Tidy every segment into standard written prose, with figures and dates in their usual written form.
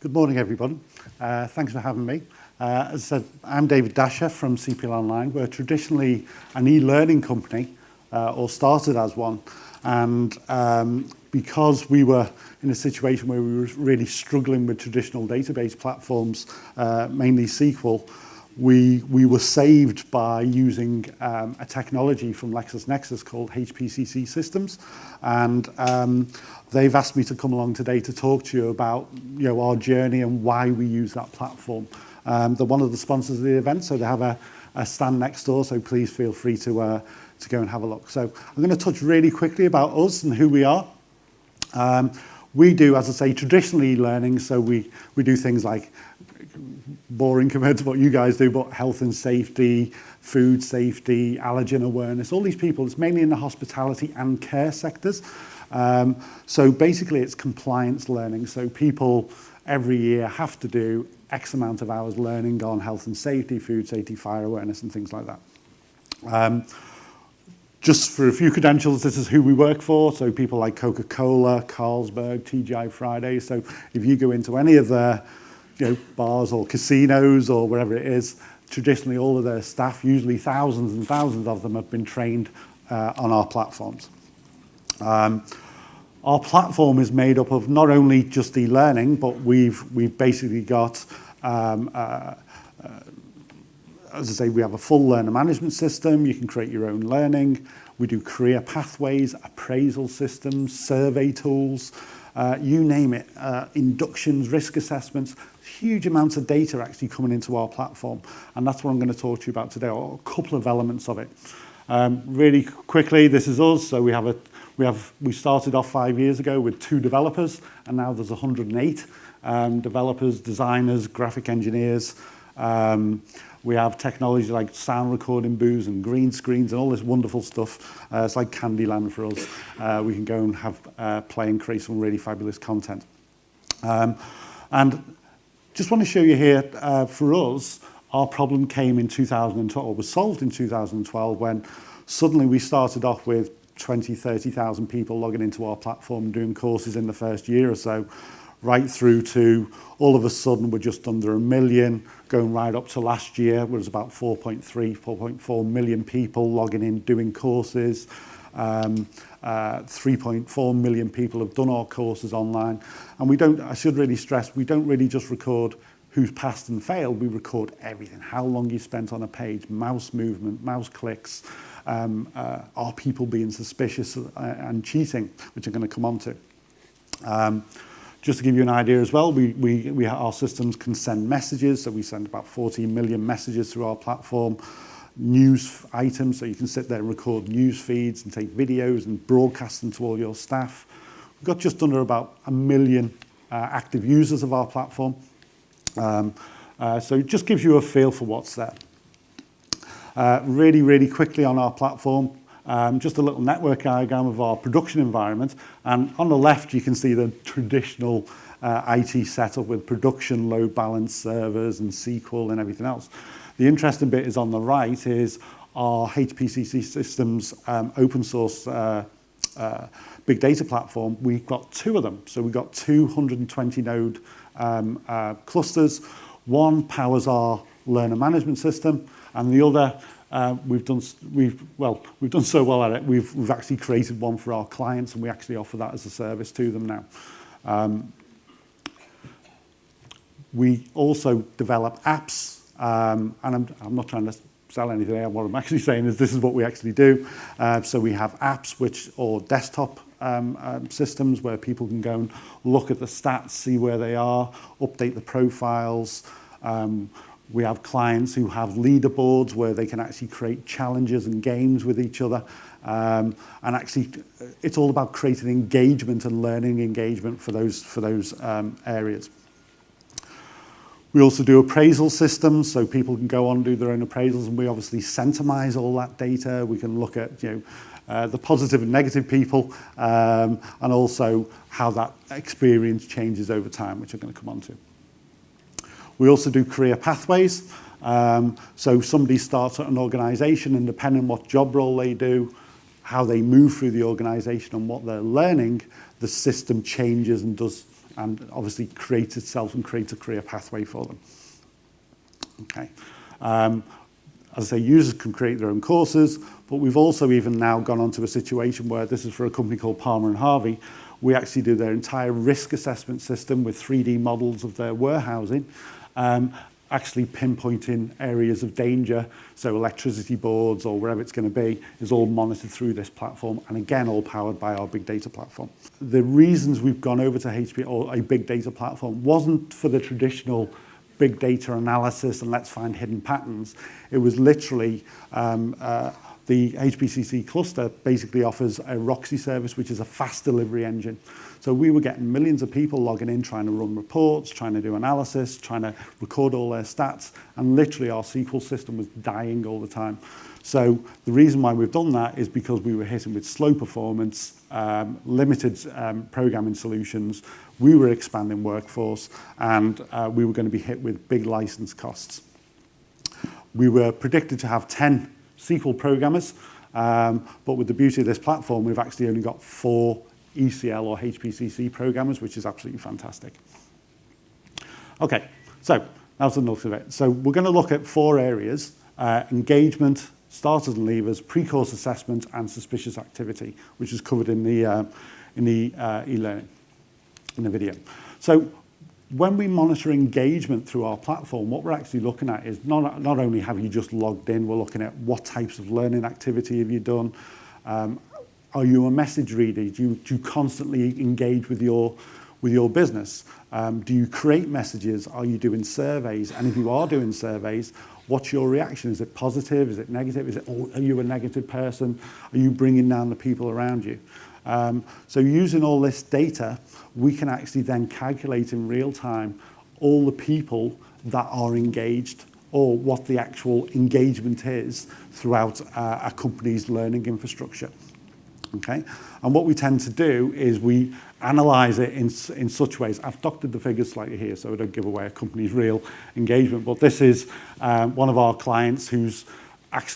Good morning, everyone. Thanks for having me. As I said, I'm David Dasher from CPL Online. We're traditionally an e-learning company, or started as one. And because we were in a situation where we were really struggling with traditional database platforms, mainly SQL, we were saved by using a technology from LexisNexis called HPCC systems. And they've asked me to come along today to talk to you about our journey and why we use that platform. They're one of the sponsors of the event, so they have a stand next door, so please feel free to go and have a look. So I'm going to touch really quickly about us and who we are. We do, as I say, traditionally learning, so we do things like, boring compared to what you guys do, but health and safety, food safety, allergen awareness, all these people. It's mainly in the hospitality and care sectors. So basically it's compliance learning. So people every year have to do X amount of hours learning on health and safety, food safety, fire awareness, and things like that. Just for a few credentials, this is who we work for. So people like Coca-Cola, Carlsberg, TGI Fridays. So if you go into any of their bars or casinos or wherever it is, traditionally all of their staff, usually thousands and thousands of them, have been trained on our platforms. Our platform is made up of not only just e-learning, but we've basically got, as I say, we have a full learner management system. You can create your own learning. We do career pathways, appraisal systems, survey tools, you name it, inductions, risk assessments, huge amounts of data actually coming into our platform. And that's what I'm going to talk to you about today, or a couple of elements of it. Really quickly, this is us. So we started off 5 years ago with 2 developers, and now there's 108 developers, designers, graphic engineers. We have technology like sound recording booths and green screens and all this wonderful stuff. It's like Candyland for us. We can go and have play and create some really fabulous content. And just want to show you here, for us, our problem came in 2012, or was solved in 2012, when suddenly we started off with 20, 30,000 people logging into our platform doing courses in the first year or so, right through to all of a sudden we're just under 1 million, going right up to last year, where it was about 4.4 million people logging in doing courses. 3.4 million people have done our courses online. And I should really stress, we don't really just record who's passed and failed, we record everything. How long you spent on a page, mouse movement, mouse clicks, are people being suspicious and cheating, which I'm going to come on to. Just to give you an idea as well, our systems can send messages, so we send about 14 million messages through our platform. News items, so you can sit there and record news feeds and take videos and broadcast them to all your staff. We've got just under about 1 million active users of our platform. So it just gives you a feel for what's there. Really quickly on our platform, just a little network diagram of our production environment. And on the left, you can see the traditional IT setup with production load balance servers and SQL and everything else. The interesting bit is on the right is our HPCC systems open source big data platform. We've got 2 of them. So we've got 220 node clusters. One powers our learner management system, and the other, we've done so well at it, we've actually created one for our clients, and we actually offer that as a service to them now. We also develop apps. And I'm not trying to sell anything here. What I'm actually saying is this is what we actually do. So we have apps or desktop systems where people can go and look at the stats, see where they are, update the profiles. We have clients who have leaderboards where they can actually create challenges and games with each other. And actually, it's all about creating engagement and learning engagement for those areas. We also do appraisal systems, so people can go on and do their own appraisals, and we obviously centralize all that data. We can look at the positive and negative people, and also how that experience changes over time, which I'm going to come on to. We also do career pathways. So somebody starts at an organization, and depending on what job role they do, how they move through the organization and what they're learning, the system changes and does and obviously create itself and create a career pathway for them. Okay. As I say, users can create their own courses, but we've also even now gone on to a situation where this is for a company called Palmer and Harvey. We actually do their entire risk assessment system with 3D models of their warehousing, actually pinpointing areas of danger. So electricity boards or wherever it's going to be is all monitored through this platform, and again, all powered by our big data platform. The reasons we've gone over to HPCC or a big data platform wasn't for the traditional big data analysis and let's find hidden patterns. It was literally the HPCC cluster basically offers a Roxy service, which is a fast delivery engine. So we were getting millions of people logging in, trying to run reports, trying to do analysis, trying to record all their stats, and literally our SQL system was dying all the time. So the reason why we've done that is because we were hitting with slow performance, limited programming solutions, we were expanding workforce, and we were going to be hit with big license costs. We were predicted to have 10 SQL programmers, but with the beauty of this platform, we've actually only got 4 ECL or HPCC programmers, which is absolutely fantastic. Okay, so that's the look of it. So we're going to look at 4 areas: engagement, starters and leavers, pre-course assessment, and suspicious activity, which is covered in the e-learning, in the video. So when we monitor engagement through our platform, what we're actually looking at is not only have you just logged in, we're looking at what types of learning activity have you done. Are you a message reader? Do you constantly engage with your business? Do you create messages? Are you doing surveys? And if you are doing surveys, what's your reaction? Is it positive? Is it negative? Are you a negative person? Are you bringing down the people around you? So using all this data, we can actually then calculate in real time all the people that are engaged or what the actual engagement is throughout a company's learning infrastructure. Okay, and what we tend to do is we analyze it in such ways. I've doctored the figures slightly here so I don't give away a company's real engagement, but this is one of our clients who's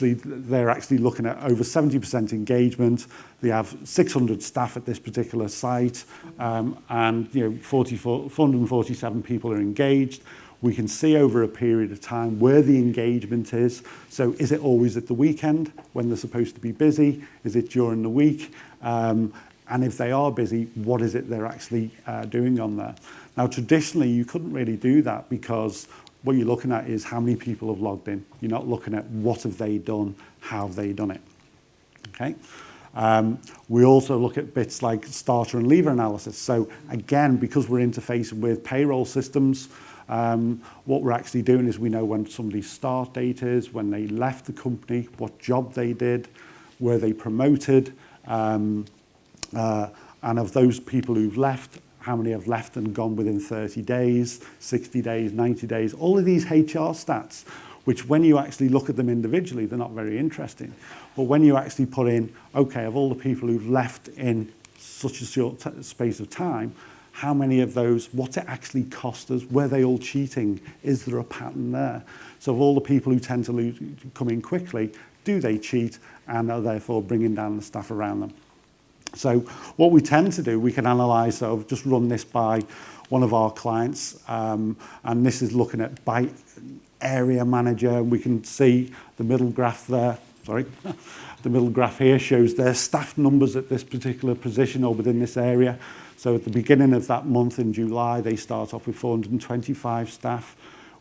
they're actually looking at over 70% engagement. They have 600 staff at this particular site, and 447 people are engaged. We can see over a period of time where the engagement is. So is it always at the weekend when they're supposed to be busy? Is it during the week? And if they are busy, what is it they're actually doing on there? Now, traditionally, you couldn't really do that because what you're looking at is how many people have logged in. You're not looking at what have they done, how have they done it. Okay. We also look at bits like starter and leaver analysis. So again, because we're interfacing with payroll systems, what we're actually doing is we know when somebody's start date is, when they left the company, what job they did, were they promoted, and of those people who've left, how many have left and gone within 30 days, 60 days, 90 days, all of these HR stats, which when you actually look at them individually, they're not very interesting. But when you actually put in, okay, of all the people who've left in such a short space of time, how many of those, what's it actually cost us? Were they all cheating? Is there a pattern there? So of all the people who tend to come in quickly, do they cheat and are therefore bringing down the staff around them? So what we tend to do, we can analyse, so I've just run this by one of our clients, and this is looking at by area manager. We can see the middle graph there, the middle graph here shows their staff numbers at this particular position or within this area. So at the beginning of that month in July, they start off with 425 staff.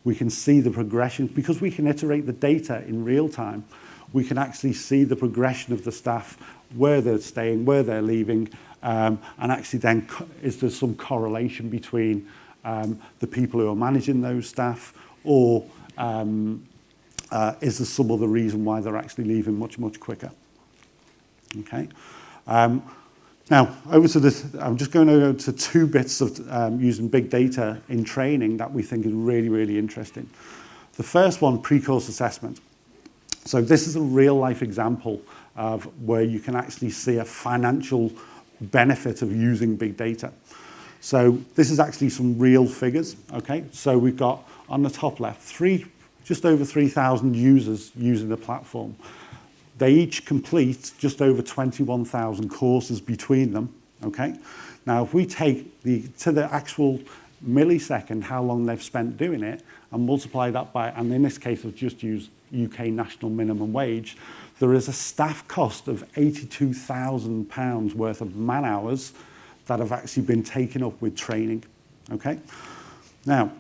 We can see the progression, because we can iterate the data in real time, we can actually see the progression of the staff, where they're staying, where they're leaving, and actually then is there some correlation between the people who are managing those staff, or is there some other reason why they're actually leaving much, much quicker? Okay. Now, over to this, I'm just going to go to 2 bits of using big data in training that we think is really, really interesting. The first one, pre-course assessment. So this is a real-life example of where you can actually see a financial benefit of using big data. So this is actually some real figures, okay? So we've got, on the top left, just over 3,000 users using the platform. They each complete just over 21,000 courses between them, okay? Now, if we take to the actual millisecond how long they've spent doing it and multiply that by, and in this case I've just used UK national minimum wage, there is a staff cost of £82,000 worth of man hours that have actually been taken up with training. Okay? Now,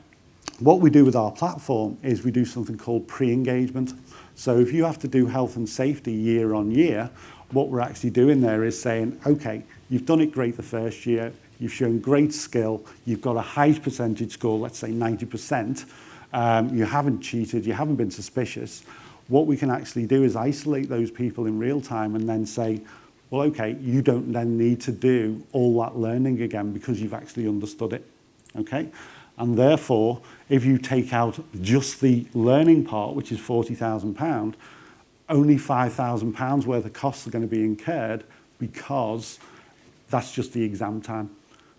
what we do with our platform is we do something called pre-engagement. So if you have to do health and safety year on year, what we're actually doing there is saying, okay, you've done it great the first year, you've shown great skill, you've got a high percentage score, let's say 90%, you haven't cheated, you haven't been suspicious. What we can actually do is isolate those people in real time and then say, well, okay, you don't then need to do all that learning again because you've actually understood it, okay? And therefore, if you take out just the learning part, which is £40,000, only £5,000 worth of costs are going to be incurred because that's just the exam time,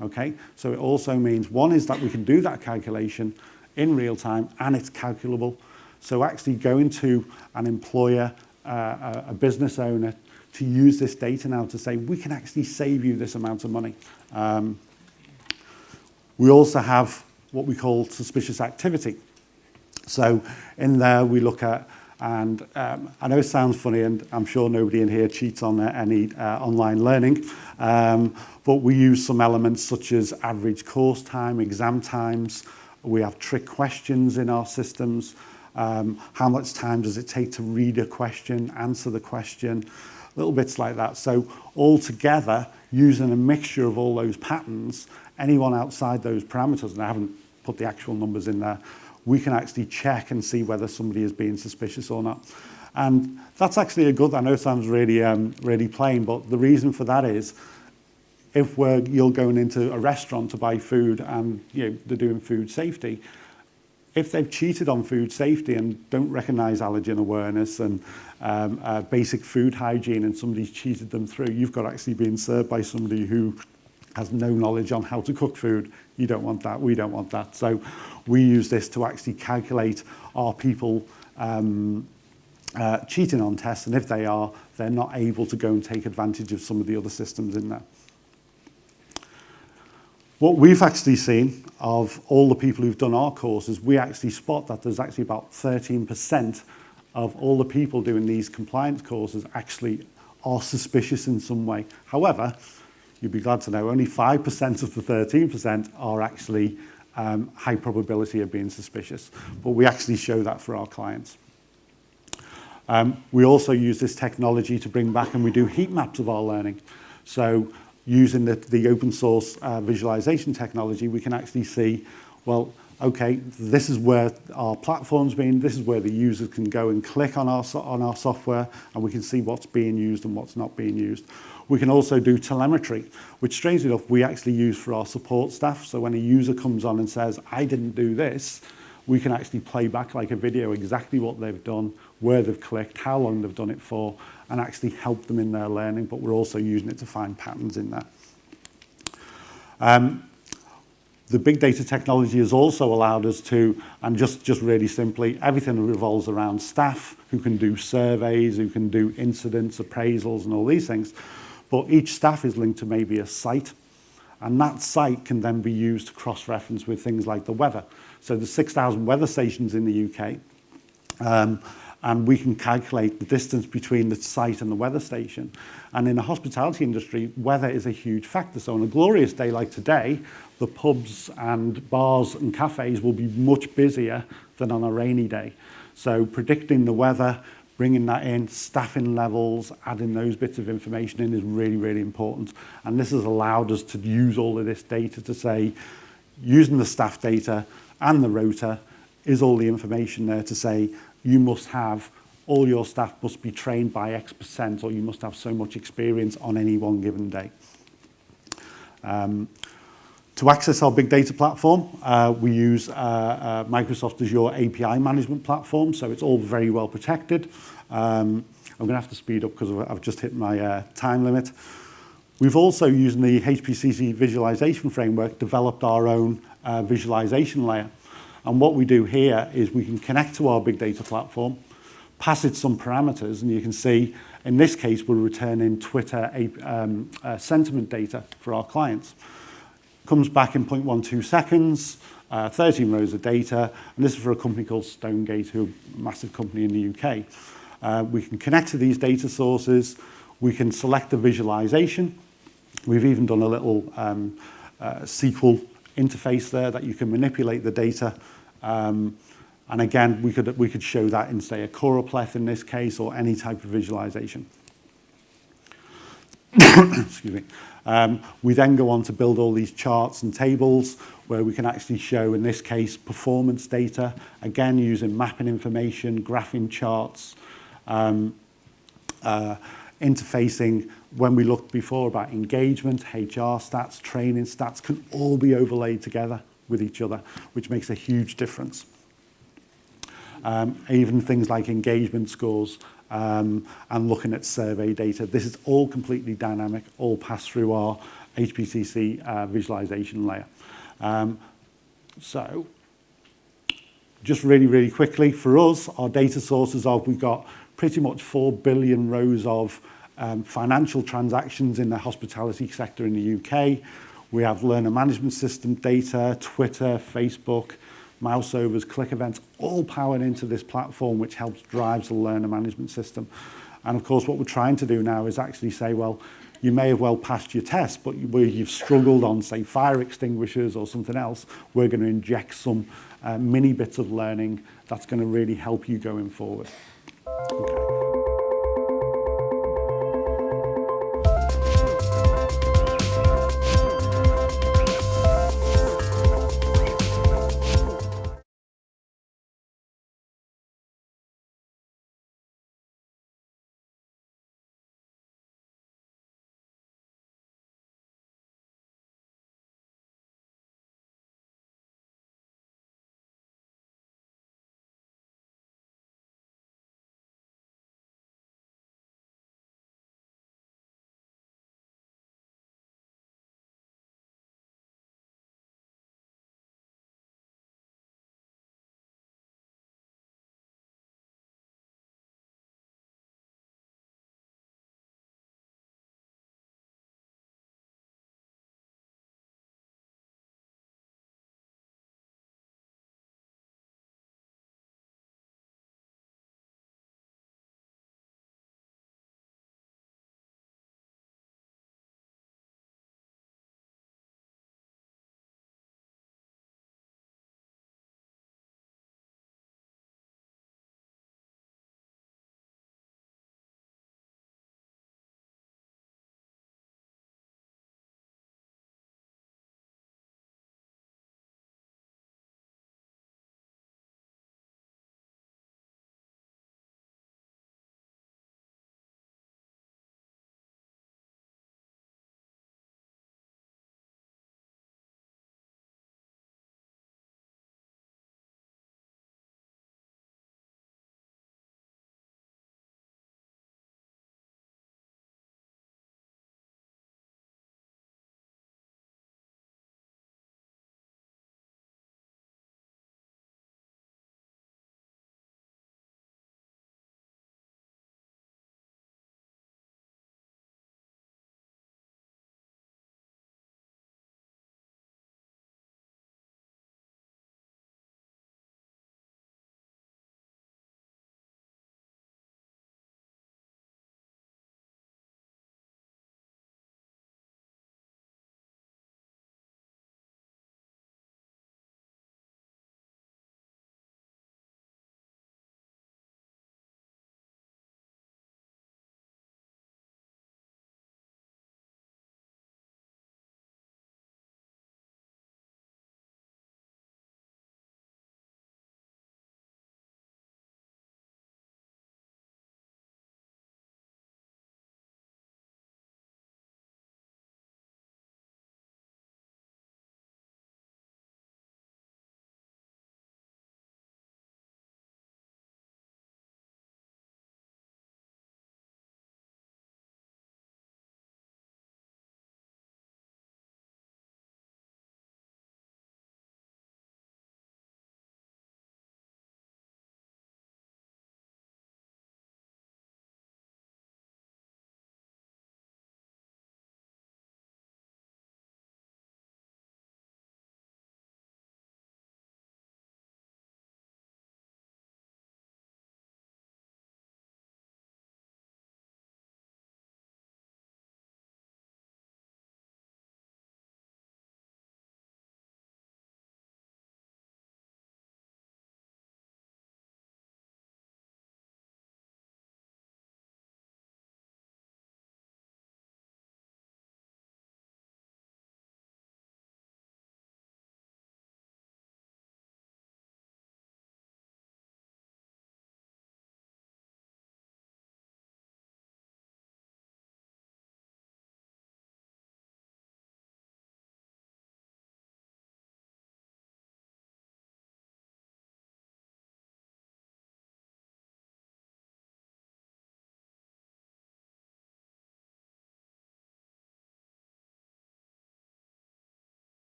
okay? So it also means, one is that we can do that calculation in real time and it's calculable. So actually going to an employer, a business owner, to use this data now to say, we can actually save you this amount of money. We also have what we call suspicious activity. So in there we look at, and I know it sounds funny and I'm sure nobody in here cheats on any online learning, but we use some elements such as average course time, exam times, we have trick questions in our systems, how much time does it take to read a question, answer the question, little bits like that. So all together, using a mixture of all those patterns, anyone outside those parameters, and I haven't put the actual numbers in there, we can actually check and see whether somebody is being suspicious or not. And that's actually a good, I know it sounds really, really plain, but the reason for that is, if you're going into a restaurant to buy food and they're doing food safety, if they've cheated on food safety and don't recognise allergen awareness and basic food hygiene and somebody's cheated them through, you've got actually being served by somebody who has no knowledge on how to cook food. You don't want that, we don't want that. So we use this to actually calculate, are people cheating on tests, and if they are, they're not able to go and take advantage of some of the other systems in there. What we've actually seen of all the people who've done our courses, we actually spot that there's actually about 13% of all the people doing these compliance courses actually are suspicious in some way. However, you'd be glad to know only 5% of the 13% are actually high probability of being suspicious, but we actually show that for our clients. We also use this technology to bring back, and we do heat maps of our learning. So using the open source visualization technology, we can actually see, well, okay, this is where our platform's been, this is where the users can go and click on our software, and we can see what's being used and what's not being used. We can also do telemetry, which strangely enough, we actually use for our support staff. So when a user comes on and says, I didn't do this, we can actually play back like a video exactly what they've done, where they've clicked, how long they've done it for, and actually help them in their learning, but we're also using it to find patterns in that. The big data technology has also allowed us to, and just really simply, everything revolves around staff who can do surveys, who can do incidents, appraisals, and all these things. But each staff is linked to maybe a site, and that site can then be used to cross-reference with things like the weather. So there's 6,000 weather stations in the UK, and we can calculate the distance between the site and the weather station. And in the hospitality industry, weather is a huge factor. So on a glorious day like today, the pubs and bars and cafes will be much busier than on a rainy day. So predicting the weather, bringing that in, staffing levels, adding those bits of information in is really, really important. And this has allowed us to use all of this data to say, using the staff data and the rota, is all the information there to say, you must have, all your staff must be trained by X%, or you must have so much experience on any one given day. To access our big data platform, we use Microsoft Azure API management platform, so it's all very well protected. I'm going to have to speed up because I've just hit my time limit. We've also, using the HPCC visualization framework, developed our own visualization layer. And what we do here is we can connect to our big data platform, pass it some parameters, and you can see In this case, we're returning Twitter sentiment data for our clients. Comes back in 0.12 seconds, 13 rows of data, and this is for a company called Stonegate, who are a massive company in the UK. We can connect to these data sources, we can select the visualization. We've even done a little SQL interface there that you can manipulate the data. And again, we could show that in, say, a choropleth in this case, or any type of visualization. Excuse me. We then go on to build all these charts and tables where we can actually show, in this case, performance data, again using mapping information, graphing charts, interfacing. When we looked before about engagement, HR stats, training stats can all be overlaid together with each other, which makes a huge difference. Even things like engagement scores and looking at survey data. This is all completely dynamic, all passed through our HPCC visualization layer. So just really quickly, for us, our data sources are, we've got pretty much 4 billion rows of financial transactions in the hospitality sector in the UK. We have learner management system data, Twitter, Facebook, mouse overs, click events, all powered into this platform, which helps drive the learner management system. And of course, what we're trying to do now is actually say, well, you may have well passed your test, but where you've struggled on, say, fire extinguishers or something else, we're going to inject some mini bits of learning that's going to really help you going forward. Okay.